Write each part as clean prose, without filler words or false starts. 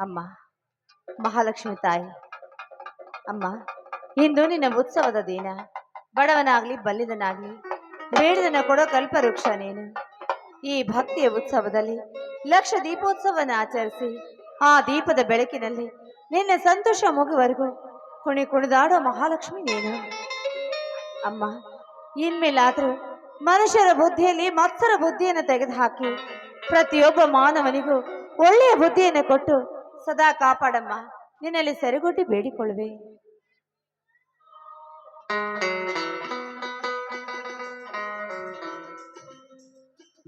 ಅಮ್ಮ ಮಹಾಲಕ್ಷ್ಮಿ ತಾಯಿ, ಅಮ್ಮ ಇಂದು ನಿನ್ನ ಉತ್ಸವದ ದಿನ. ಬಡವನಾಗ್ಲಿ ಬಲ್ಲಿದನಾಗ್ಲಿ ಬೇಡದನ್ನ ಕೊಡೋ ಕಲ್ಪವೃಕ್ಷ ನೀನು. ಈ ಭಕ್ತಿಯ ಉತ್ಸವದಲ್ಲಿ ಲಕ್ಷ ದೀಪೋತ್ಸವನ ಆಚರಿಸಿ ಆ ದೀಪದ ಬೆಳಕಿನಲ್ಲಿ ನಿನ್ನ ಸಂತೋಷ ಮುಗುವರೆಗೂ ಕುಣಿದಾಡೋ ಮಹಾಲಕ್ಷ್ಮಿ ನೀನು. ಅಮ್ಮ ಇನ್ಮೇಲಾದ್ರೂ ಮನುಷ್ಯರ ಬುದ್ಧಿಯಲ್ಲಿ ಮತ್ಸರ ಬುದ್ಧಿಯನ್ನು ತೆಗೆದುಹಾಕಿ ಪ್ರತಿಯೊಬ್ಬ ಮಾನವನಿಗೂ ಒಳ್ಳೆಯ ಬುದ್ಧಿಯನ್ನು ಕೊಟ್ಟು ಸದಾ ಕಾಪಾಡಮ್ಮ. ನಿನ್ನಲ್ಲಿ ಸರಿಗೊಟ್ಟಿ ಬೇಡಿಕೊಳ್ಳುವೆ.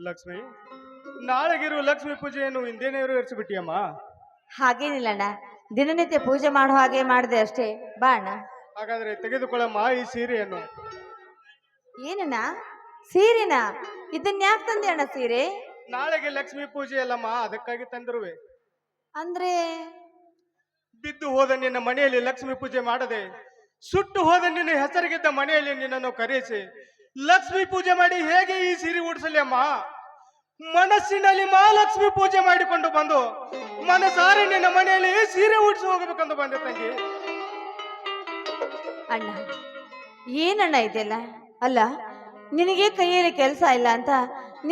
ಲಕ್ಷ್ಮಿ, ನಾಳೆಗಿರುವ ಲಕ್ಷ್ಮಿ ಪೂಜೆಯನ್ನು ಹಿಂದೇನೆ ನೆರವೇರಿಸಿಬಿಟ್ಟಿಯಮ್ಮ. ಹಾಗೇನಿಲ್ಲಣ್ಣ, ದಿನನಿತ್ಯ ಪೂಜೆ ಮಾಡೋ ಹಾಗೆ ಮಾಡಿದೆ ಅಷ್ಟೇ. ಬಾ ಅಣ್ಣ. ಹಾಗಾದ್ರೆ ತೆಗೆದುಕೊಳ್ಳಮ್ಮ ಈ ಸೀರೆಯನ್ನು. ಏನಣ್ಣ ಸೀರೆನಾ? ಇದನ್ನ ಯಾಕೆ ತಂದೆ ಅಣ್ಣ ಸೀರೆ? ನಾಳೆಗೆ ಲಕ್ಷ್ಮಿ ಪೂಜೆ ಅಲ್ಲಮ್ಮ, ಅದಕ್ಕಾಗಿ ತಂದಿರುವೆ. ಅಂದ್ರೆ ಬಿದ್ದು ಹೋದ ನಿನ್ನ ಮನೆಯಲ್ಲಿ ಲಕ್ಷ್ಮಿ ಪೂಜೆ ಮಾಡದೆ ಸುಟ್ಟು ಹೋದ ನಿನ್ನ ಹೆಸರಿಗಿದ್ದ ಮನೆಯಲ್ಲಿ ನಿನ್ನನ್ನು ಕರೆಯಿಸಿ ಲಕ್ಷ್ಮಿ ಪೂಜೆ ಮಾಡಿ ಹೇಗೆ ಈ ಸೀರೆ ಉಡಿಸಲಿ ಅಮ್ಮ? ಮನಸ್ಸಿನಲ್ಲಿ ಮಹಾಲಕ್ಷ್ಮಿ ಪೂಜೆ ಮಾಡಿಕೊಂಡು ಬಂದು ಮನಸಾರೆ ನಿನ್ನ ಮನೆಯಲ್ಲಿ ಸೀರೆ ಉಡಿಸಿ ಹೋಗಬೇಕಂದು ಬಂದೆ ತಂಗಿ. ಅಣ್ಣ ಏನಣ್ಣ ಇದೆಲ್ಲ? ಅಲ್ಲ ನಿನಗೆ ಕೈಯಲ್ಲಿ ಕೆಲಸ ಇಲ್ಲ ಅಂತ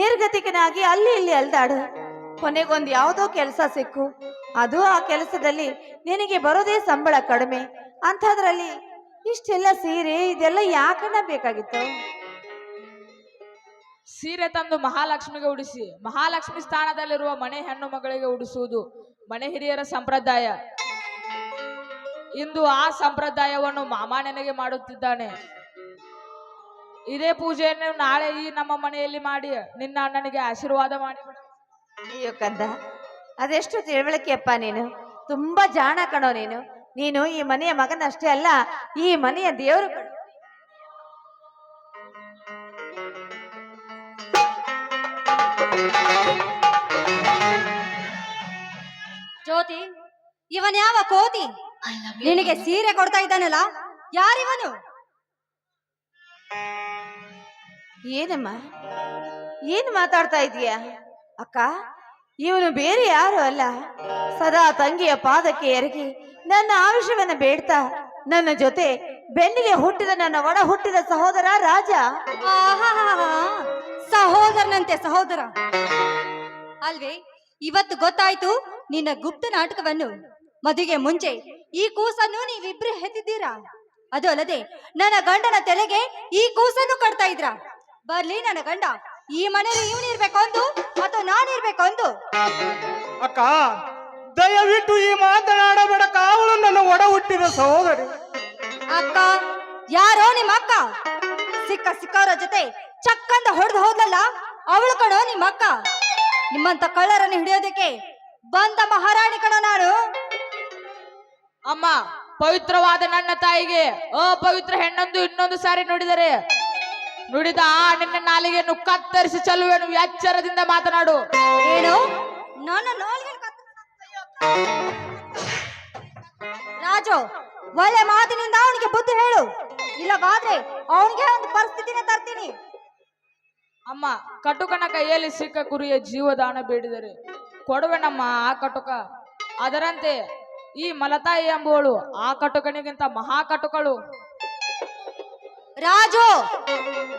ನಿರ್ಗತಿಕನಾಗಿ ಅಲ್ಲಿ ಇಲ್ಲಿ ಅಲ್ದಾಡು. ಕೊನೆಗೊಂದು ಯಾವುದೋ ಕೆಲಸ ಸಿಕ್ಕು, ಅದು ಆ ಕೆಲಸದಲ್ಲಿ ನಿನಗೆ ಬರೋದೇ ಸಂಬಳ ಕಡಿಮೆ. ಅಂಥದ್ರಲ್ಲಿ ಇಷ್ಟೆಲ್ಲ ಸೀರೆ ಇದೆಲ್ಲ ಯಾಕಣ್ಣ ಬೇಕಾಗಿತ್ತು? ಸೀರೆ ತಂದು ಮಹಾಲಕ್ಷ್ಮಿಗೆ ಉಡಿಸಿ ಮಹಾಲಕ್ಷ್ಮಿ ಸ್ಥಾನದಲ್ಲಿರುವ ಮನೆ ಹೆಣ್ಣು ಮಗಳಿಗೆ ಉಡಿಸುವುದು ಮನೆ ಹಿರಿಯರ ಸಂಪ್ರದಾಯ. ಇಂದು ಆ ಸಂಪ್ರದಾಯವನ್ನು ಮಾಮ ನನಗೆ ಮಾಡುತ್ತಿದ್ದಾನೆ. ಇದೇ ಪೂಜೆಯನ್ನು ನಾಳೆ ಈ ನಮ್ಮ ಮನೆಯಲ್ಲಿ ಮಾಡಿ ನಿನ್ನ ಅಣ್ಣನಿಗೆ ಆಶೀರ್ವಾದ ಮಾಡಿಬಿಡು. ಅಯ್ಯೋ ಕಂದ, ಅದೆಷ್ಟು ತಿಳುವಳಿಕೆಯಪ್ಪ ನೀನು. ತುಂಬಾ ಜಾಣ ಕಣೋ ನೀನು. ನೀನು ಈ ಮನೆಯ ಮಗನಷ್ಟೇ ಅಲ್ಲ, ಈ ಮನೆಯ ದೇವರು ಕಣೋ. ಜ್ಯೋತಿ, ಇವನ್ ಯಾವ ಕೋತಿ ನಿನಗೆ ಸೀರೆ ಕೊಡ್ತಾ ಇದ್ದಾನಲ್ಲ? ಯಾರಿವನು? ಏನಮ್ಮ ಏನು ಮಾತಾಡ್ತಾ ಇದೀಯ ಅಕ್ಕ? ಇವನು ಬೇರೆ ಯಾರು ಅಲ್ಲ, ಸದಾ ತಂಗಿಯ ಪಾದಕ್ಕೆ ಎರಗಿ ನನ್ನ ಆಯುಷ್ಯವನ್ನ ಬೇಡ್ತಾ ನನ್ನ ಜೊತೆ ಬೆನ್ನಿಗೆ ಹುಟ್ಟಿದ ನನ್ನ ಒಡ ಹುಟ್ಟಿದ ಸಹೋದರ ರಾಜ. ಸಹೋದರನಂತೆ ಸಹೋದರ ಅಲ್ವೇ? ಇವತ್ತು ಗೊತ್ತಾಯ್ತು ನಿನ್ನ ಗುಪ್ತ ನಾಟಕವನ್ನು. ಮದುವೆಗೆ ಮುಂಚೆ ಈ ಕೂಸನ್ನು ನೀವಿಬ್ರು ಹೆತ್ತಿದ್ದೀರಾ. ಅದು ಅಲ್ಲದೆ ನನ್ನ ಗಂಡನ ತಲೆಗೆ ಈ ಕೂಸನ್ನು ಕಟ್ತಾ ಇದ್ರ. ಬರ್ಲಿ ನನ್ನ ಗಂಡ ಈ ಮನೇಲಿ ಇವನಿರ್ಬೇಕೊಂದು ಅಥವಾ ನಾನಿರ್ಬೇಕೊಂದು. ಅಕ್ಕ ದಯವಿಟ್ಟು ಈ ಮಾತನಾಡಬೇಡಕ್ಕ, ಅವಳು ನನ್ನ ಒಡ ಹುಟ್ಟಿದ ಸಹೋದರಿ. ಅಕ್ಕ ಯಾರೋ ನಿಮ್ಮ ಅಕ್ಕ? ಸಿಕ್ಕವರ ಜೊತೆ ಚಕ್ಕಂದ ಹೊಡೆದು ಹೋದ್ಲಲ್ಲ, ಅವಳು ಕಣೋ ನಿಮ್ಮ ಅಕ್ಕ. ನಿಮ್ಮಂತ ಕಳ್ಳರನ್ನು ಹಿಡಿಯೋದಕ್ಕೆ ಬಂದ ಮಹಾರಾಣಿ ಕಣೋ ನಾನು. ಅಮ್ಮ, ಪವಿತ್ರವಾದ ನನ್ನ ತಾಯಿಗೆ ಅಪವಿತ್ರ ಹೆಣ್ಣೊಂದು ಇನ್ನೊಂದು ಸಾರಿ ನುಡಿದರೆ ನುಡಿದ ನಿನ್ನ ನಾಲಿಗೆಯನ್ನು ಕತ್ತರಿಸಿ ಚೆಲ್ಲುವೆನು. ಎಚ್ಚರದಿಂದ ಮಾತನಾಡು. ಏನು? ನನ್ನ ನಾಲಿಗೆ ರಾಜು, ಒಳ್ಳೆ ಮಾತಿನಿಂದ ಅವನಿಗೆ ಬುದ್ಧಿ ಹೇಳು, ಇಲ್ಲವಾದ್ರೆ ಅವನಿಗೆ ಒಂದು ಪರಿಸ್ಥಿತಿನೇ ತರ್ತೀನಿ. ಅಮ್ಮ, ಕಟುಕನ ಕೈಯಲ್ಲಿ ಸಿಕ್ಕ ಕುರಿಯ ಜೀವದಾನ ಬೇಡಿದರೆ ಕೊಡುವೆನಮ್ಮ ಆ ಕಟುಕ. ಅದರಂತೆ ಈ ಮಲತಾಯಿ ಎಂಬುವಳು ಆ ಕಟುಕನಿಗಿಂತ ಮಹಾ ಕಟುಕಳು. ರಾಜು,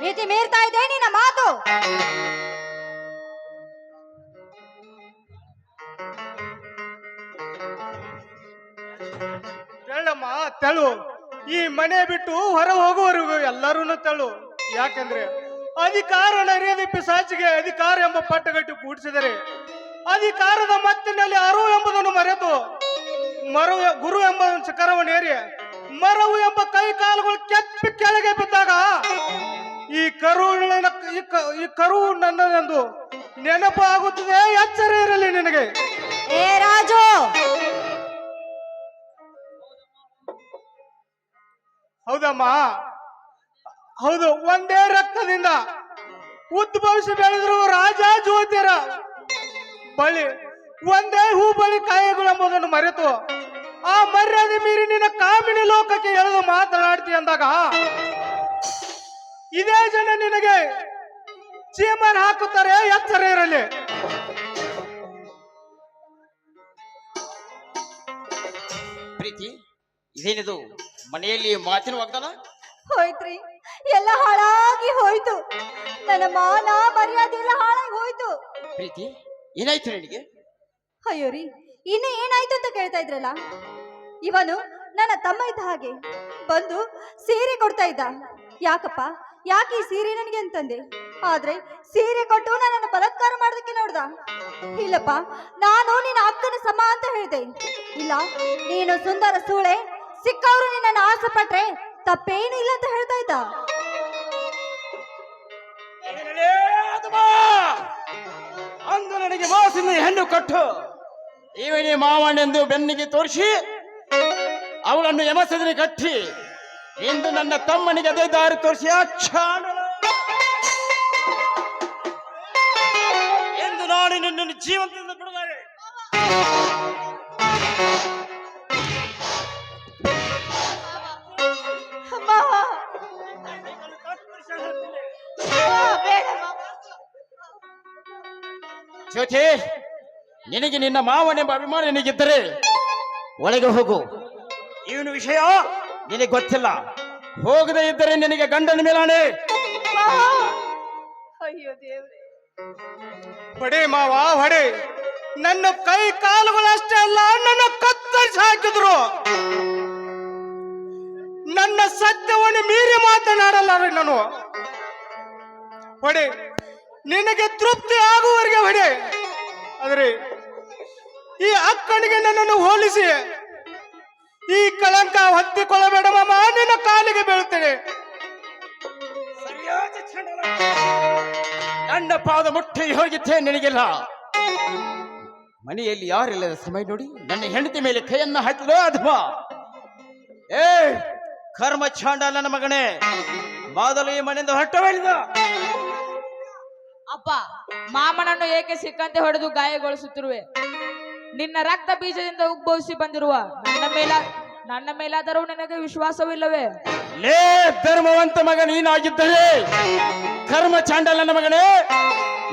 ಮಿತಿ ಮೀರ್ತಾ ಇದೆ ನಿನ್ನ ಮಾತು. ತೆಳ್ಳಮ್ಮ ತೆಳು. ಈ ಮನೆ ಬಿಟ್ಟು ಹೊರ ಹೋಗುವವರೆಗೂ ಎಲ್ಲರೂ ತೆಳು. ಯಾಕಂದ್ರೆ ಅಧಿಕಾರ ನಡೆಯದೆ ಪಿಸಾಚಿಗೆ ಅಧಿಕಾರ ಎಂಬ ಪಟ್ಟಗಟ್ಟು ಕೂಡಿಸಿದರೆ ಅಧಿಕಾರದ ಮತ್ತಿನಲ್ಲಿ ಅರು ಎಂಬುದನ್ನು ಮರೆತು ಗುರು ಎಂಬ ಶಿಖರವನ್ನೇರಿ ಮರವು ಎಂಬ ಕೈ ಕಾಲುಗಳು ಕೆಪ್ಪಿ ಕೆಳಗೆ ಬಿದ್ದಾಗ ಈ ಕರು ನನ್ನದೆಂದು ನೆನಪು ಆಗುತ್ತದೆ. ಎಚ್ಚರ ಇರಲಿ ನಿನಗೆ. ಏ ರಾಜು, ಹೌದಮ್ಮ, ಹೌದು. ಒಂದೇ ರಕ್ತದಿಂದ ಉದ್ಭವಿಸಿ ಬೆಳೆದ್ರು ರಾಜ ಜ್ಯೋತಿರ ಬಳಿ ಒಂದೇ ಹೂ ಬಳಿ ಕಾಯಿಗಳೆಂಬುದನ್ನು ಮರೆತು ಆ ಮರ್ಯಾದೆ ಮೀರಿ ನಿನ್ನ ಕಾಮಿನಿ ಲೋಕಕ್ಕೆ ಎಳೆದು ಮಾತನಾಡ್ತಿ ಅಂದಾಗ ಇದೇ ಜನ ನಿನಗೆ ಚೀಮರ್ ಹಾಕುತ್ತಾರೆ. ಎಚ್ಚರ ಇರಲಿ. ಪ್ರೀತಿ, ಇದೇನಿದು ಮನೆಯಲ್ಲಿ ಮಾತಿನ ವಾಗ್ದಾನ? ಹೋಯ್ತ್ರಿ, ಎಲ್ಲ ಹಾಳಾಗಿ ಹೋಯ್ತು. ನನ್ನ ಮಾನ ಮರ್ಯಾದೆ ಎಲ್ಲ ಹಾಳಾಗಿ ಹೋಯ್ತು. ಪ್ರೀತಿ, ಏನಾಯ್ತು ನಿನಗೆ? ಅಯ್ಯೋ ರೀ, ಇನ್ನು ಏನಾಯ್ತು ಅಂತ ಕೇಳ್ತಾ ಇದ್ರಲ್ಲ. ಇವನು ನನ್ನ ತಮ್ಮ ಇದ್ದ ಹಾಗೆ ಬಂದು ಸೀರೆ ಕೊಡ್ತಾ ಇದ್ದ. ಯಾಕಪ್ಪ, ಯಾಕೆ ಈ ಸೀರೆ ನನಗೆ ಅಂತಂದೆ. ಆದ್ರೆ ಸೀರೆ ಕೊಟ್ಟು ನನ್ನನ್ನು ಬಲಾತ್ಕಾರ ಮಾಡೋದಕ್ಕೆ ನೋಡ್ದ. ಇಲ್ಲಪ್ಪ, ನಾನು ನಿನ್ನ ಅಕ್ಕನ ಸಮ ಅಂತ ಹೇಳ್ದೆ. ಇಲ್ಲ, ನೀನು ಸುಂದರ ಸೂಳೆ, ಸಿಕ್ಕವರು ನಿನ್ನನ್ನು ಆಸೆ ಪಟ್ರೆ ತಪ್ಪೇನು ಇಲ್ಲ ಅಂತ ಹೇಳ್ತಾ ಇದ್ದ. ಅಂದು ನನಗೆ ಮೋಸದಿಂದ ಹೆಣ್ಣು ಕೊಟ್ಟು ಇವನೇ ಮಾವನೆಂದು ಬೆನ್ನಿಗೆ ತೋರಿಸಿ ಅವಳನ್ನು ಯಮಸದನೆ ಕಟ್ಟಿ ಇಂದು ನನ್ನ ತಮ್ಮನಿಗೆ ಅದೇ ದಾರಿ ತೋರಿಸಿ ಎಂದು ನಾನು ನಿನ್ನನ್ನು ಜೀವಂತದಿಂದ ಬಿಡುತ್ತಾರೆ. ಮಾವ, ಬೇಡ ಮಾವ. ಜ್ಯೋತಿ, ನಿನಗೆ ನಿನ್ನ ಮಾವನೆಂಬ ಅಭಿಮಾನ ನಿನಗಿದ್ದರೆ ಒಳಗೆ ಹೋಗು. ಇವನು ವಿಷಯ ನಿನಗೆ ಗೊತ್ತಿಲ್ಲ. ಹೋಗದೇ ಇದ್ದರೆ ನಿನಗೆ ಗಂಡನ ಮೇಲಾಣೆ. ಅಯ್ಯೋ ದೇವ್ರೆ, ಹೊಡೆ ಮಾವ ಹೊಡೆ. ನನ್ನ ಕೈ ಕಾಲುಗಳಷ್ಟೇ ಅಲ್ಲ, ನನ್ನ ಕತ್ತರಿಸಿ ಹಾಕಿದ್ರು. ನನ್ನ ಸತ್ಯವನ್ನು ಮೀರಿ ಮಾತನಾಡಲ್ಲ ನಾನು. ಹೊಡೆ, ನಿನಗೆ ತೃಪ್ತಿ ಆಗುವವರೆಗೆ ಹೊಡೆ. ಆದರೆ ಈ ಅಕ್ಕನಿಗೆ ನನ್ನನ್ನು ಹೋಲಿಸಿ ಈ ಕಳಂಕ ಹೊತ್ತಿಕೊಳ್ಳಬೇಡ ಮಾಮ, ನಿನ್ನ ಕಾಲಿಗೆ ಬೀಳ್ತೇನೆ. ನನ್ನ ಪಾದ ಮುಟ್ಟಿ ಹೋಗಿದ್ದೆ ನಿನಗಿಲ್ಲ. ಮನೆಯಲ್ಲಿ ಯಾರಿಲ್ಲದ ಸಮಯ ನೋಡಿ ನನ್ನ ಹೆಂಡತಿ ಮೇಲೆ ಕೈಯನ್ನ ಹಾಕಿದೋ ಅಥವಾ ಏ ಕರ್ಮ ಚಾಂಡ ನನ್ನ ಮಗನೇ, ಮೊದಲು ಈ ಮನೆಯಿಂದ ಹೊರಟು. ಅಪ್ಪ, ಮಾಮನನ್ನು ಏಕೆ ಸಿಕ್ಕಂತೆ ಹೊಡೆದು ಗಾಯಗೊಳಿಸುತ್ತಿರುವೆ? ನಿನ್ನ ರಕ್ತ ಬೀಜದಿಂದ ಉದ್ಭವಿಸಿ ಬಂದಿರುವ ನನ್ನ ಮೇಲಾದರೂ ನಿನಗೆ ವಿಶ್ವಾಸವಿಲ್ಲವೇ? ಲೇ ಧರ್ಮವಂತ ಮಗ ನೀನಾಗಿದ್ದರೆ, ಕರ್ಮ ಚಾಂಡಲ ನನ್ನ ಮಗನೇ,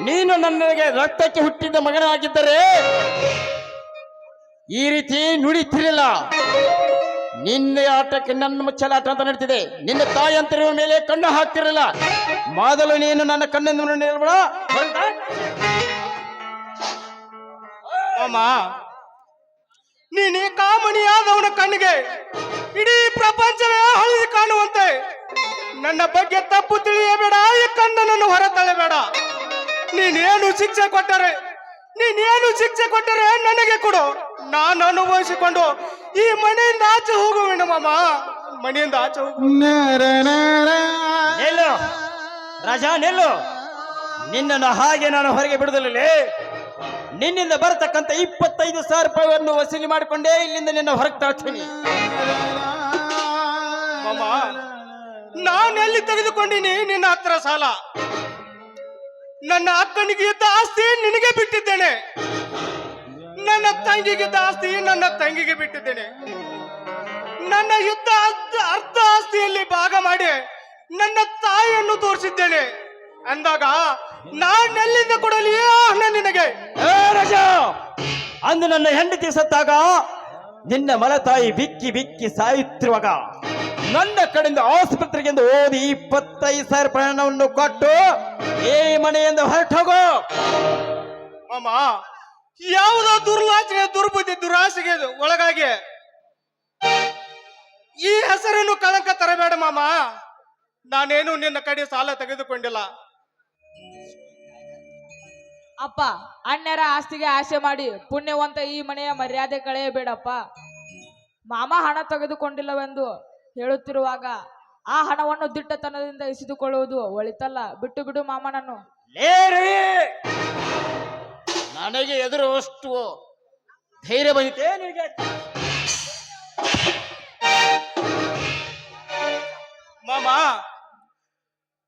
ನೀನು ನನಗೆ ರಕ್ತಕ್ಕೆ ಹುಟ್ಟಿದ ಮಗನಾಗಿದ್ದರೆ ಈ ರೀತಿ ನುಡಿತಿರಲಿಲ್ಲ. ನಿನ್ನ ಆಟಕ್ಕೆ ನನ್ನ ಮುಚ್ಚಲಾಟ ಅಂತ ನಡೀತಿದೆ. ನಿನ್ನ ತಾಯಂತರಿರುವ ಮೇಲೆ ಕಣ್ಣು ಹಾಕ್ತಿರಲಿಲ್ಲ. ಮೊದಲು ನೀನು ನನ್ನ ಕಣ್ಣಿಂದ ನಿಲ್ಬೇಡ. ಮಾಮ, ನೀನೇ ಕಾಮಣಿಯಾದವನ ಕಣ್ಣಿಗೆ ಇಡೀ ಪ್ರಪಂಚವೇ ಹಳದಿ ಕಾಣುವಂತೆ ನನ್ನ ಬಗ್ಗೆ ತಪ್ಪು ತಿಳಿಯಬೇಡ. ಈ ಕಣ್ಣನನ್ನು ಹೊರ ತಳ್ಳಬೇಡ. ನೀನೇನು ಶಿಕ್ಷೆ ಕೊಟ್ಟರೆ ನನಗೆ ಕೊಡು. ನಾನು ಅನುಭವಿಸಿಕೊಂಡು ಈ ಮನೆಯಿಂದ ಆಚೆ ಹೋಗುವೇನು ಮಾಮ, ಮನೆಯಿಂದ ಆಚೆ ಹೋಗು. ನಿಲ್ಲು ರಾಜಾ, ನಿಲ್ಲು. ನಿನ್ನನ್ನು ಹಾಗೆ ನಾನು ಹೊರಗೆ ಬಿಡುದಿಲ್ಲ. ನಿನ್ನಿಂದ ಬರತಕ್ಕಂತ 25,000 ರೂಪಾಯಿಯನ್ನು ವಸೂಲಿ ಮಾಡಿಕೊಂಡೇ ಇಲ್ಲಿಂದ ನಿನ್ನ ಹೊರಗೆ ತಾಳ್ತೀನಿ. ಮಾಮ, ನಾನೆಲ್ಲಿ ತೆಗೆದುಕೊಂಡಿನಿ ನಿನ್ನ ಹತ್ರ ಸಾಲ? ನನ್ನ ಅಕ್ಕನಿಗೆ ಇದ್ದ ಆಸ್ತಿ ನಿನಗೆ ಬಿಟ್ಟಿದ್ದೇನೆ. ನನ್ನ ತಂಗಿಗಿದ್ದ ಆಸ್ತಿ ನನ್ನ ತಂಗಿಗೆ ಬಿಟ್ಟಿದ್ದೇನೆ. ನನ್ನ ಯುದ್ಧ ಅರ್ಧ ಆಸ್ತಿಯಲ್ಲಿ ಭಾಗ ಮಾಡಿ ನನ್ನ ತಾಯಿಯನ್ನು ತೋರಿಸಿದ್ದೇನೆ ಅಂದಾಗ ನಾನೆಲ್ಲಿಂದ ಕೊಡಲಿ ಹಣ ನಿನಗೆ? ರಾಜಾ, ಅಂದು ನನ್ನ ಹೆಂಡತಿ ಸತ್ತಾಗ ನಿನ್ನ ಮಲತಾಯಿ ಬಿಕ್ಕಿ ಬಿಕ್ಕಿ ಸಾಯುತ್ತಿರುವಾಗ ನನ್ನ ಕಡೆಯಿಂದ ಆಸ್ಪತ್ರೆಗೆ ಓದಿ 25,000 ರೂಪಾಯಿ ಹಣವನ್ನು ಕೊಟ್ಟು ಈ ಮನೆಯಿಂದ ಹೊರಟೋಗೋ. ಮಾಮ, ಯಾವುದೋ ದುರ್ಲಾಚನೆ, ದುರ್ಬುದ್ಧಿ, ದುರಾಸೆಗೆ ಒಳಗಾಗಿ ಈ ಹೆಸರನ್ನು ಕಳಂಕ ತರಬೇಡ ಮಾಮ. ನಾನೇನು ನಿನ್ನ ಕಡೆ ಸಾಲ ತೆಗೆದುಕೊಂಡಿಲ್ಲ. ಅಪ್ಪ, ಅನ್ಯರ ಆಸ್ತಿಗೆ ಆಸೆ ಮಾಡಿ ಪುಣ್ಯವಂತ ಈ ಮನೆಯ ಮರ್ಯಾದೆ ಕಳೆಯಬೇಡಪ್ಪ. ಮಾಮ ಹಣ ತೆಗೆದುಕೊಂಡಿಲ್ಲವೆಂದು ಹೇಳುತ್ತಿರುವಾಗ ಆ ಹಣವನ್ನು ದಿಟ್ಟತನದಿಂದ ಇಸಿದುಕೊಳ್ಳುವುದು ಒಳಿತಲ್ಲ. ಬಿಟ್ಟು ಬಿಡು ಮಾಮನನ್ನು. ನನಗೆ ಎದುರುವಷ್ಟು ಧೈರ್ಯ ಬಂದಿದೆ ನಿನಗೆ? ಮಾಮ,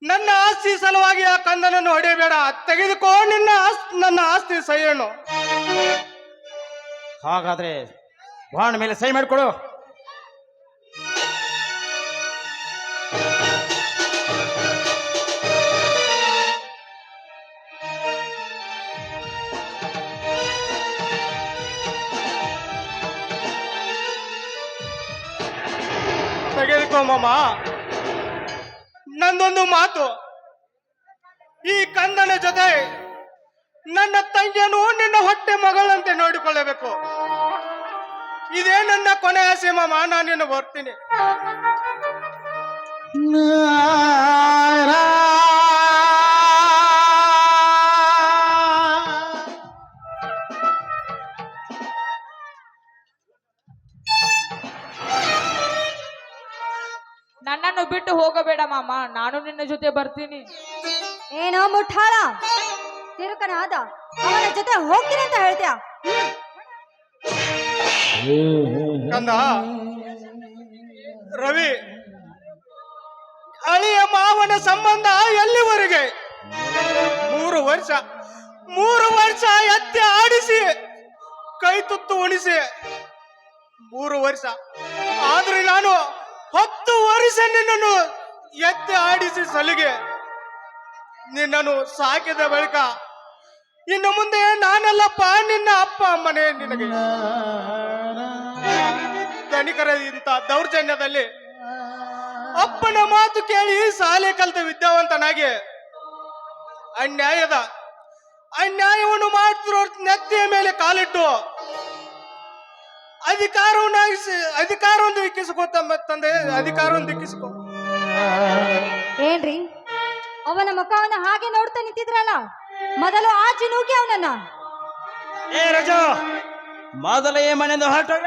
ನನ್ನ ಆಸ್ತಿ ಸಲುವಾಗಿ ಆ ಕಂದನನ್ನು ಹೊಡೆಯಬೇಡ. ತೆಗೆದುಕೋ ನನ್ನ ಆಸ್ತಿ ಸಹಿಯನ್ನು. ಹಾಗಾದ್ರೆ ಬಾಂಡ್ ಮೇಲೆ ಸಹಿ ಮಾಡಿಕೊಡು. ಮಾಮ, ನಂದೊಂದು ಮಾತು. ಈ ಕಂದನ ಜೊತೆ ನನ್ನ ತಂಗಿಯನ್ನು ನಿನ್ನ ಹೊಟ್ಟೆ ಮಗಳಂತೆ ನೋಡಿಕೊಳ್ಳಬೇಕು. ಇದೇ ನನ್ನ ಕೊನೆ ಆಸೆ ಮಾಮ. ನಾನಿನ್ನು ಬರ್ತೀನಿ. ನನ್ನನ್ನು ಬಿಟ್ಟು ಹೋಗಬೇಡ ಮಾಮ, ನಾನು ನಿನ್ನ ಜೊತೆ ಬರ್ತೀನಿ. ಏನೋ ಮುಠಾಳ, ತಿರುಕನಾದ ಅವನ ಜೊತೆ ಹೋಗ್ತೀನಿ ಅಂತ ಹೇಳ್ತೀಯ? ಕಂದ ರವಿ, ಅಳಿಯ ಮಾವನ ಸಂಬಂಧ ಎಲ್ಲಿವರೆಗೆ? 3 ವರ್ಷ ಎತ್ತಿ ಆಡಿಸಿ ಕೈ ತುತ್ತು ಉಣಿಸಿ 3 ವರ್ಷ. ಆದ್ರೆ ನಾನು 10 ವರ್ಷ ನಿನ್ನನ್ನು ಎತ್ತಿ ಆಡಿಸಿ ಸಲಿಗೆ ನಿನ್ನನ್ನು ಸಾಕಿದ ಬಳಿಕ ಇನ್ನು ಮುಂದೆ ನಾನಲ್ಲಪ್ಪ ನಿನ್ನ ಅಪ್ಪ ಅಮ್ಮನೇ ನಿನಗೆ. ಧನಿಕರ ಇಂಥ ದೌರ್ಜನ್ಯದಲ್ಲಿ ಅಪ್ಪನ ಮಾತು ಕೇಳಿ ಶಾಲೆ ಕಲಿತ ವಿದ್ಯಾವಂತನಾಗಿ ಅನ್ಯಾಯವನ್ನು ಮಾಡ್ತಿರೋ ನೆತ್ತಿಯ ಮೇಲೆ ಕಾಲಿಟ್ಟು ಅಧಿಕಾರವನ್ನು ದಿಕ್ಕಿಸಿಕೋ ತಂದೆ, ಅಧಿಕಾರವನ್ನು ದಿಕ್ಕಿಸಿಕೋ. ಏನ್ರಿ ಅವನ ಮುಖವನ್ನ ಹಾಗೆ ನೋಡ್ತಾ ನಿಂತಿದ್ರಲ್ಲ, ಮೊದಲು ಆಚೆ ನೂಕಿ ಅವನನ್ನ. ಏ ರಜೋ, ಮೊದಲೇ ಮನೆಯಿಂದ ಹೊರಟೋಗ.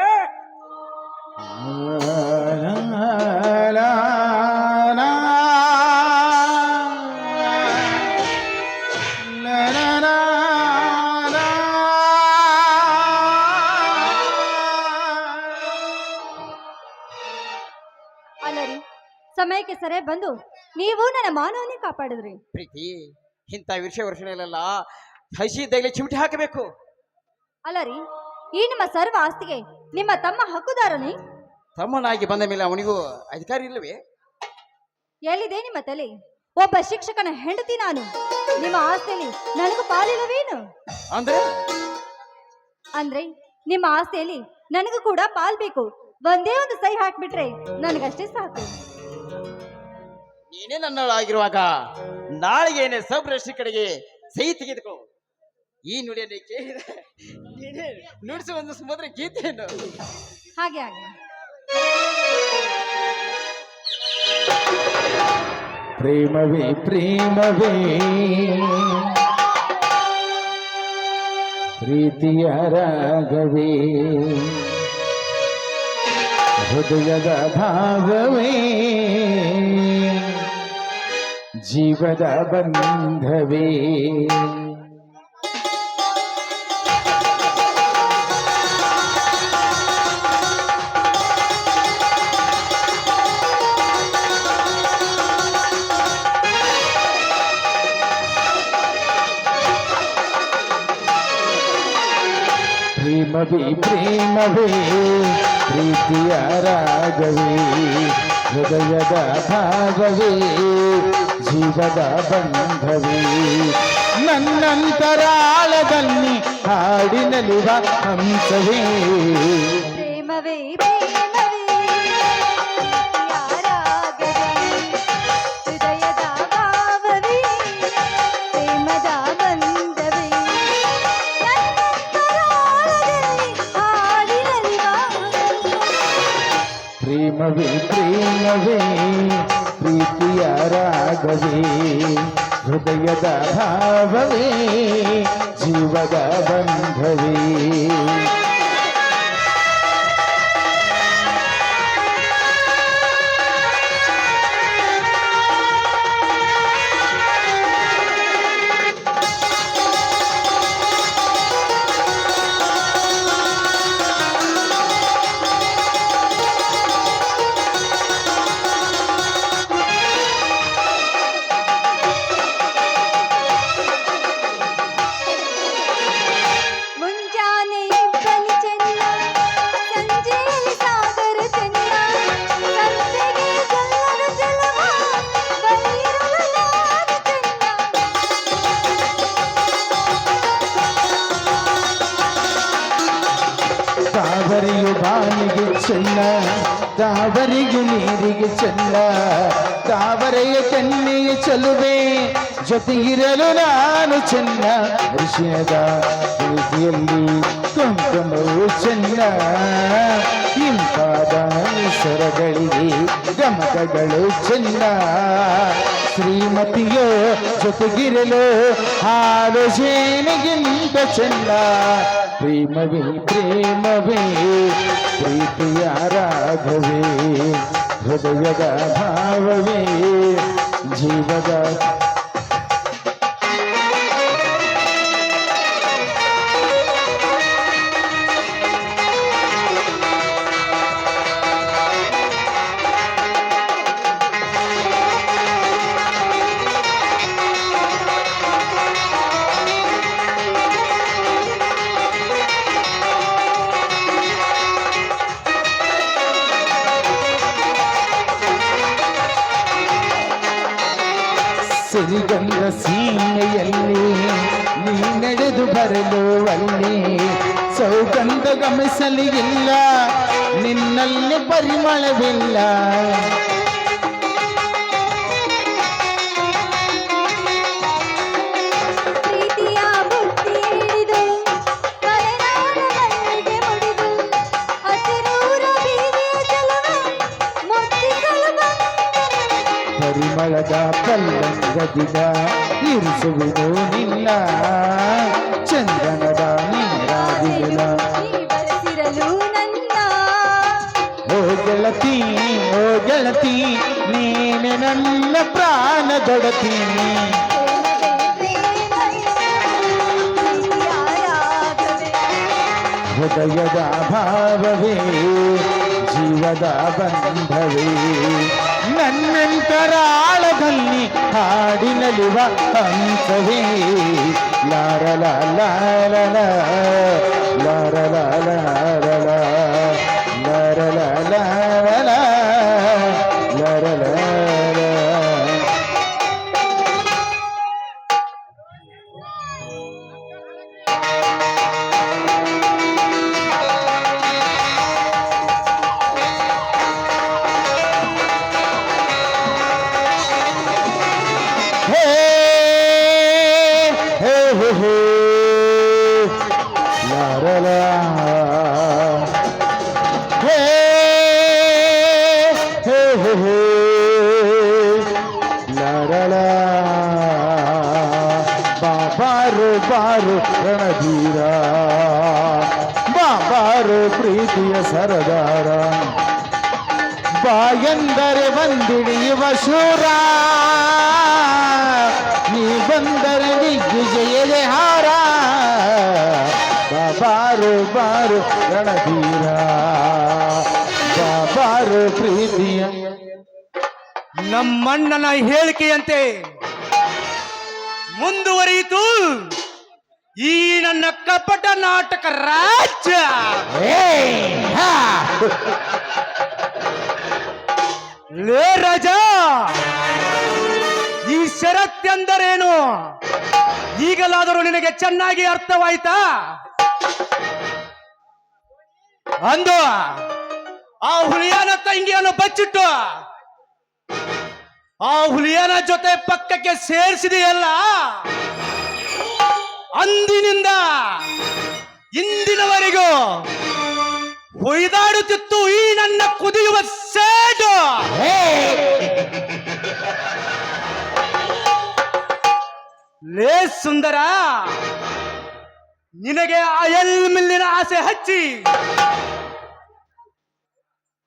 ಅಲ್ಲರಿ, ಸಮಯಕ್ಕೆ ಸರಿ ಬಂದು ನೀವು ನನ್ನ ಮಾನವನ್ನೇ ಕಾಪಾಡಿದ್ರಿ. ಪ್ರೀತಿ, ಇಂಥ ವರ್ಷಗಳೆಲ್ಲ ಹಸಿ ಇದ್ದಾಗಲೇ ಚಿಮಟಿ ಹಾಕಬೇಕು. ಅಲ್ಲರಿ, ಈ ನಿಮ್ಮ ಸರ್ವ ಆಸ್ತಿಗೆ ನಿಮ್ಮ ತಮ್ಮ ಹಕ್ಕುದಾರನೇ? ತಮ್ಮನಾಗಿ ಬಂದ ಮೇಲೆ ಅವನಿಗೂ ಅಧಿಕಾರ ಇಲ್ಲವೇ? ಎಲ್ಲಿದೆ ನಿಮ್ಮ ತಲೆ? ಒಬ್ಬ ಶಿಕ್ಷಕನ ಹೆಂಡತಿ ನಾನು. ನಿಮ್ಮ ಆಸ್ತಿಯಲ್ಲಿ ನನಗೂ ಪಾಲಿಲ್ಲವೇನು? ಅಂದ್ರೆ ನಿಮ್ಮ ಆಸ್ತಿಯಲ್ಲಿ ನನಗೂ ಕೂಡ ಪಾಲ್ ಬೇಕು. ಒಂದೇ ಒಂದು ಸಹಿ ಹಾಕ್ಬಿಟ್ರೆ ನನಗಷ್ಟೇ ಸಾಕು. ನೀನೇ ನನ್ನೊಳಗಿರುವಾಗ ನಾಳೆಗೇನೆ ಸಬ್ರಷ್ಟಿ ಕಡೆಗೆ ಸಹಿ ತೆಗೆದುಕೋ. ಈ ನುಡಿಯನ್ನು ಕೇಳಿದ ನೀನೇ ನುಡಿಸುವ ಒಂದು ಸುಮಧುರ ಗೀತೆಯನ್ನು. ಹಾಗೆ ಹಾಗೆ. ಪ್ರೇಮವೇ ಪ್ರೇಮವೇ ಪ್ರೀತಿಯ ರಾಗವೇ ಹೃದಯದ ಭಾವವೇ ಜೀವದ ಬಂಧವೇ. ಪ್ರೇಮವೇ ಪ್ರೇಮವೇ ಪ್ರೀತಿಯ ರಾಗವೇ ಹೃದಯದ ಭಾಗವೇ ಜೀವದ ಬಂಧವೇ. ನನ್ನಂತರಾಳದಲ್ಲಿ ಹಾಡಿನಲಿವ ಹಂಸವೇ. ಪ್ರೇಮವೇ ಪ್ರೇಮವೇ ಪ್ರೀತಿಯ ರಾಗವೇ ಹೃದಯದ ಭಾವವೇ ಪ್ರೇಮದ ಬಂಧವೇ. ಪ್ರೇಮವೇ ಪ್ರೇಮವೇ ಪ್ರೀತಿಯ ರಾಗವೇ ಹೃದಯದ ಭಾವವೇ ಜೀವದ ಬಂಧವೇ. ಸಾಗರಿಯು ಬಾನಿಗೆ ಚೆನ್ನ ತಾವರೆಗೆ ನೀರಿಗೆ ಚೆಲ್ಲ ತಾವರೆಯ ಕಣ್ಣಿಯ ಚೆಲುವೆ ಜೊತೆಗಿರಲು ನಾನು ಚೆನ್ನ ಋಷಿಯದ ಪ್ರೀತಿಯಲ್ಲಿ ಕುಂಕುಮವು ಚೆನ್ನ ಇಂಪಾದ ಸ್ವರಗಳಿಗೆ ಗಮಕಗಳು ಚೆನ್ನ ಶ್ರೀಮತಿಯೋ ಜೊತೆಗಿರಲು ಹಾಲು ಜೇನಿಗಿಂತ ಚೆನ್ನ ಪ್ರೇಮವೇ ಪ್ರೇಮವೇ ಪ್ರೀತಿಯ ರಾಗವೇ ಹೃದಯದ ಭಾವವೇ ಜೀವದ ಸಿರಿಗಂಧ ಸೀಮೆಯಲ್ಲಿ ನೀ ನಡೆದು ಬರಲು ಅಲ್ಲಿ ಸೌಗಂಧ ಗಮಿಸಲಿ ಇಲ್ಲ ನಿನ್ನಲ್ಲಿ ಪರಿಮಳವಿಲ್ಲ ಪ್ರೀತಿಯ ಬುತ್ತಿ ಹಿಡಿದು ಮಲೆನಾಡ ಮಲ್ಲಿಗೆ ಮುಡಿದು ಹಸಿರೂರ ಬೀದಿಯ ಚೆಲುವ ಮುತ್ತಿಗಳು ಬಂದನು. ಪರಿಮಳದ ಪಲ್ಲಂಗದಿದ ಇರಿಸುವುದು ನಿಲ್ಲ ಚಂದನದ ನೀರಾದಿಲ್ಲ ನೀ ಬರೆಸಿರಲು ನನ್ನ ಓ ಗೆಳತಿ ನೀನೆ ನನ್ನ ಪ್ರಾಣದೊಡತಿ ಪ್ರೀತಿಯ ರಾಗವೇ ಹೃದಯದ ಭಾವವೇ ಜೀವದ ಬಂಧವೇ ನನ್ನಂತರಾಳದಲ್ಲಿ ಹಾಡಿನಲಿವ ಹಂಸವೇ ಲಾರಲ ಲಾರಲ ಲಾರಲ ಲಾರಲ ಲಾರಲ ಲಾರಲ ಲಾರಲ ಬಾಬಾರು ಬಾರು ರಣಧೀರ ಬಾಬಾರು ಪ್ರೀತಿಯ ಸರದಾರ ಬಾಯಂದರೆ ಬಂದಿಡಿಯುವ ಶೂರ ನೀ ಬಂದರೆ ದಿಗ್ವಿಜಯದ ಹಾರ ಬಾಬಾರು ಬಾರು ರಣಧೀರ ಬಾಬಾರು ಪ್ರೀತಿಯ ನಮ್ಮಣ್ಣನ ಹೇಳಿಕೆಯಂತೆ ಮುಂದುವರಿಯಿತು ಈ ನನ್ನ ಕಪಟ ನಾಟಕ ರಾಜ್ಯ. ಲೇ ರಾಜ, ಈ ಷರತ್ತೆಂದರೇನು ಈಗಲಾದರೂ ನಿನಗೆ ಚೆನ್ನಾಗಿ ಅರ್ಥವಾಯ್ತಾ? ಅಂದು ಆ ಹುಲಿಯನ ತಂಗಿಯನ್ನು ಬಚ್ಚಿಟ್ಟು ಆ ಹುಲಿಯನ ಜೊತೆ ಪಕ್ಕಕ್ಕೆ ಸೇರಿಸಿದೆಯಲ್ಲ, ಅಂದಿನಿಂದ ಇಂದಿನವರೆಗೂ ಹೊಯ್ದಾಡುತ್ತಿತ್ತು ಈ ನನ್ನ ಕುದಿಯುವ ಸೇಡು. ಲೇ ಸುಂದರ, ನಿನಗೆ ಆಯಲ್ ಮಿಲ್ಲಿನ ಆಸೆ ಹಚ್ಚಿ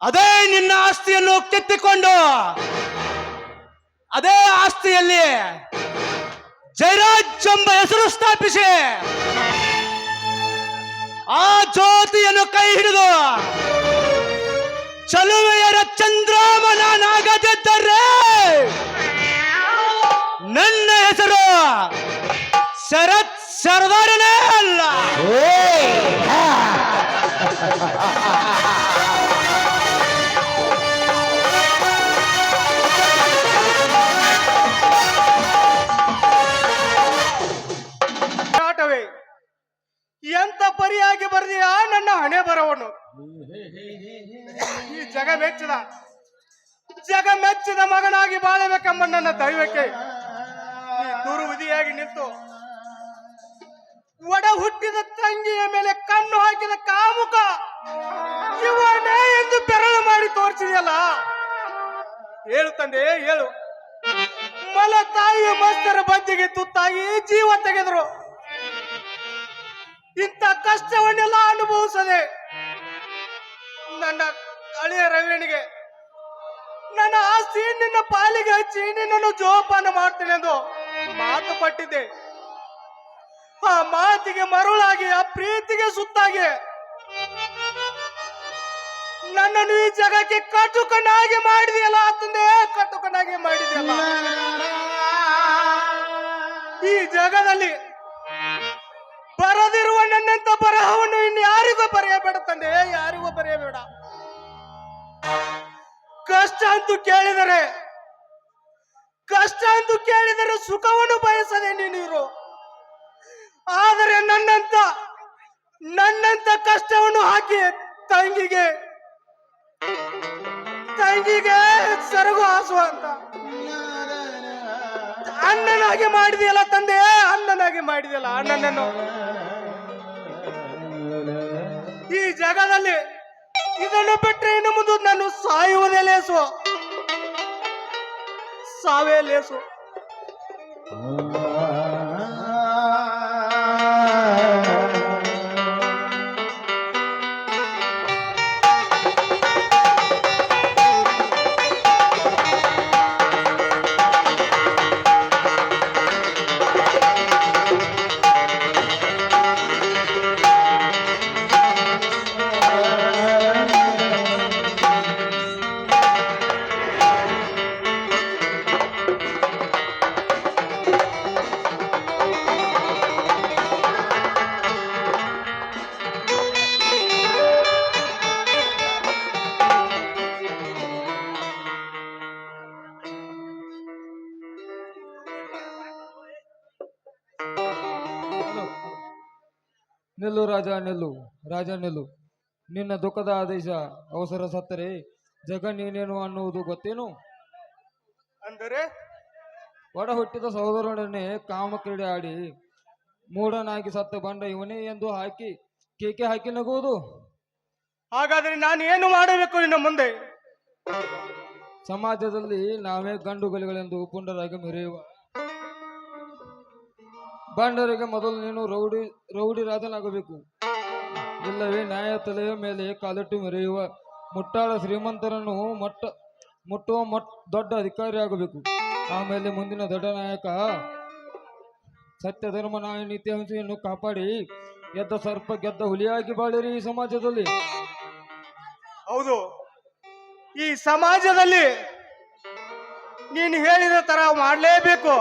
ಅದೇ ನಿನ್ನ ಆಸ್ತಿಯನ್ನು ಕಿತ್ತಿಕೊಂಡು ಅದೇ ಆಸ್ತಿಯಲ್ಲಿ ಜಯರಾಜ್ ಎಂಬ ಹೆಸರು ಸ್ಥಾಪಿಸಿ ಆ ಜ್ಯೋತಿಯನ್ನು ಕೈ ಹಿಡಿದು ಚಲುವೆಯರ ಚಂದ್ರಮನಾಗದಿದ್ದರೆ ನನ್ನ ಹೆಸರು ಶರತ್ ಸರ್ದಾರನೇ ಅಲ್ಲ. ಎಂತ ಪರಿಯಾಗಿ ಬರ್ದೀಯಾ ನನ್ನ ಹಣೆ ಬರವನು. ಈ ಜಗ ಮೆಚ್ಚಿದ ಮಗನಾಗಿ ಬಾಳಬೇಕೆಂಬ ನನ್ನ ದೈವಕ್ಕೆ ಈ ದುರ್ವಿಧಿಯಾಗಿ ನಿಂತು ಒಡ ಹುಟ್ಟಿದ ತಂಗಿಯ ಮೇಲೆ ಕಣ್ಣು ಹಾಕಿದ ಕಾಮುಕ ಇವನೇ ಎಂದು ಬೆರಳು ಮಾಡಿ ತೋರಿಸಿದೆಯಲ್ಲ. ಹೇಳು ತಂದೆ ಹೇಳು, ಮಲ ತಾಯಿಯ ಮಸ್ತರ ಬದ್ದಿಗೆ ತುತ್ತಾಗಿ ಜೀವ ತೆಗೆದರು. ಇಂಥ ಕಷ್ಟವನ್ನೆಲ್ಲ ಅನುಭವಿಸದೆ ನನ್ನ ಹಳೆಯ ರವಿಯನಿಗೆ ನನ್ನ ಆಸ್ತಿ ನಿನ್ನ ಪಾಲಿಗೆ ಹಚ್ಚಿ ನಿನ್ನನ್ನು ಜೋಪಾನ ಮಾಡ್ತೇನೆ ಎಂದು ಮಾತು ಕೊಟ್ಟಿದ್ದೆ. ಆ ಮಾತಿಗೆ ಮರುಳಾಗಿ ಆ ಪ್ರೀತಿಗೆ ಸುತ್ತಾಗಿ ನನ್ನನ್ನು ಈ ಜಗಕ್ಕೆ ಕಟುಕನಾಗಿ ಮಾಡಿದೆಯಲ್ಲ ತಂದೆ, ಕಟುಕನಾಗಿ ಮಾಡಿದೆಯಲ್ಲ. ಈ ಜಗದಲ್ಲಿ ಬರದಿರುವ ನನ್ನಂತ ಬರಹವನ್ನು ಇನ್ಯಾರಿಗೂ ಬರೆಯಬೇಡ ತಂದೆ, ಯಾರಿಗೂ ಬರೆಯಬೇಡ. ಕಷ್ಟ ಅಂತೂ ಕೇಳಿದರೆ ಸುಖವನ್ನು ಬಯಸದೆ ನೀನಿರು. ಆದರೆ ನನ್ನಂತ ಕಷ್ಟವನ್ನು ಹಾಕಿ ತಂಗಿಗೆ ಸರಗು ಹಾಸುವ ಅಂತ ಅಣ್ಣನಾಗಿ ಮಾಡಿದೆಯಲ್ಲ ತಂದೆ, ಅಣ್ಣನಾಗಿ ಮಾಡಿದೆಯಲ್ಲ ಅಣ್ಣನನ್ನು. ಈ ಜಗದಲ್ಲಿ ಇದನ್ನು ಬಿಟ್ಟರೆ ಇನ್ನು ಮುಂದೆ ನಾನು ಸಾಯುವುದೇ ಲೇಸು, ಸಾವೇ ಲೇಸು. ನಿಲ್ಲು ರಾಜ, ನಿಲ್ಲು ರಾಜ, ನಿಲ್ಲು. ನಿನ್ನ ದುಃಖದ ಆದೇಶ ಅವಸರ ಸತ್ತರೆ ಜಗ ನೀನೇನು ಅನ್ನುವುದು ಗೊತ್ತೇನು? ಅಂದರೆ ಒಡ ಹುಟ್ಟಿದ ಸಹೋದರನನ್ನೇ ಕಾಮ ಕ್ರೀಡೆ ಆಡಿ ಮೂಢನಾಗಿ ಸತ್ತ ಬಂಡ ಇವನೇ ಎಂದು ಕೇಕೆ ಹಾಕಿ ನಗುವುದು. ಹಾಗಾದ್ರೆ ನಾನು ಏನು ಮಾಡಬೇಕು ಇನ್ನು ಮುಂದೆ? ಸಮಾಜದಲ್ಲಿ ನಾವೇ ಗಂಡುಗಲಿಗಳೆಂದು ಪುಂಡರಾಗಿ ಮೆರೆಯುವ ಬಂಡರಿಗೆ ಮೊದಲು ನೀನು ರೌಡಿ ರಾಜನಾಗಬೇಕು. ಇಲ್ಲವೇ ನ್ಯಾಯ ತಲೆಯ ಮೇಲೆ ಕಾಲಿಟ್ಟು ಮೆರೆಯುವ ಮುಟ್ಟಾಳ ಶ್ರೀಮಂತರನ್ನು ಮುಟ್ಟುವ ದೊಡ್ಡ ಅಧಿಕಾರಿಯಾಗಬೇಕು. ಆಮೇಲೆ ಮುಂದಿನ ದೊಡ್ಡ ನಾಯಕ ಸತ್ಯ ಧರ್ಮ ನ್ಯಾಯ ನೀತಿ ಅಹಿಂಸೆಯನ್ನು ಕಾಪಾಡಿ ಎದ್ದ ಸರ್ಪ ಗೆದ್ದ ಹುಲಿಯಾಗಿ ಬಾಳಿರಿ ಈ ಸಮಾಜದಲ್ಲಿ. ಹೌದು, ಈ ಸಮಾಜದಲ್ಲಿ ನೀನು ಹೇಳಿದ ತರ ಮಾಡಲೇಬೇಕು.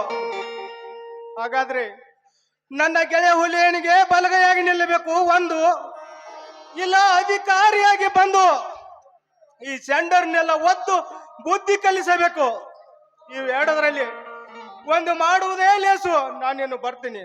ಹಾಗಾದ್ರೆ ನನ್ನ ಗೆಳೆಯ ಹುಲಿಯನಿಗೆ ಬಲಗೈಯಾಗಿ ನಿಲ್ಲಬೇಕು ಒಂದು, ಇಲ್ಲ ಅಧಿಕಾರಿಯಾಗಿ ಬಂದು ಈ ಸೆಂಡರ್ನೆಲ್ಲ ಒತ್ತು ಬುದ್ಧಿ ಕಲಿಸಬೇಕು. ಇವೆರಡರಲ್ಲಿ ಒಂದು ಮಾಡುವುದೇ ಲೇಸು. ನಾನೇನು ಬರ್ತೀನಿ.